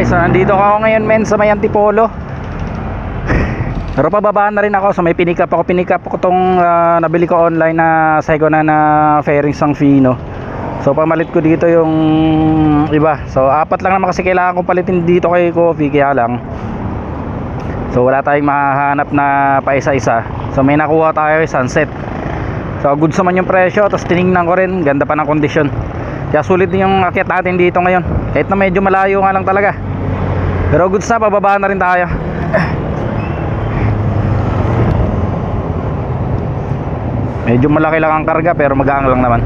Okay, so nandito ako ngayon men sa may Antipolo. Pero pababaan na rin ako. So may pinikap ako tong nabili ko online na second hand na fairings ng Fino. So pamalit ko dito yung iba. So 4 lang naman kasi kailangan ko palitin dito kay Coffee, kaya lang so wala tayong mahahanap na paisa-isa. So may nakuha tayo Sunset. So goods naman yung presyo, tapos tiningnan ko rin, ganda pa ng kondisyon. Kaya sulit din yung akyat natin dito ngayon. Kahit na medyo malayo nga lang talaga. Pero goods na, pababa na rin tayo. Medyo malaki lang ang karga pero magaang lang naman.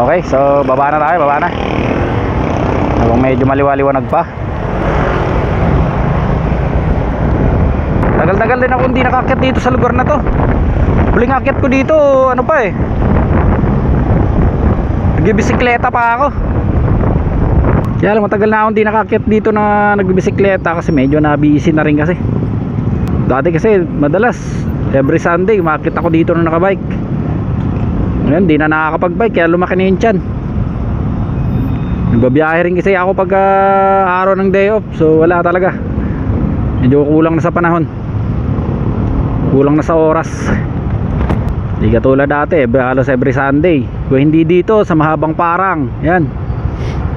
Okay, so baba na tayo, baba na. Habang medyo maliwaliwanag pa. Tagal-tagal din ako hindi nakakyat dito sa lugar na to. Huling akyat ko dito, ano pa eh, nagbibisikleta pa ako. Kaya lang matagal na ako hindi nakakyat dito na nagbibisikleta kasi medyo na-busy na rin kasi. Dati kasi madalas every Sunday umakyat ako dito na nakabike. Ngayon hindi na nakakapag-bike kaya lumaki na yung tiyan. Nagbabiyahe rin kasi ako pag araw ng day off. So wala talaga, medyo kulang na sa panahon, kulang na sa oras. Hindi katulad dati halos every Sunday. Kung hindi dito sa Mahabang Parang, yan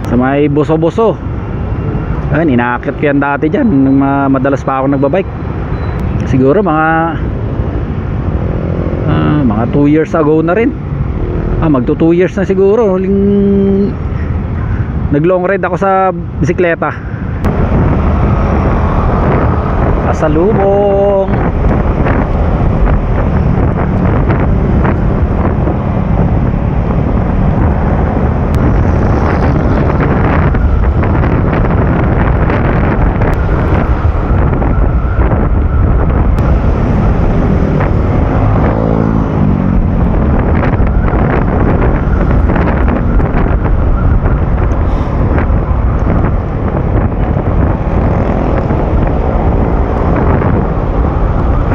sa may Boso-Boso, ayun, inaakit ko yan dati dyan nung madalas pa ako nagbabike. Siguro mga 2 years ago na rin. Magto 2 years na siguro huling nag long ride ako sa bisikleta. Pasalubong.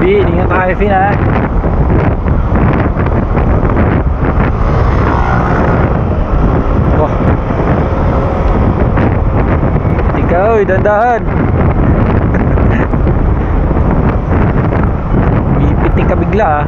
Ingat tayo, Fina. Oh. Ikaw, dandahan. Pipitik ka bigla ah.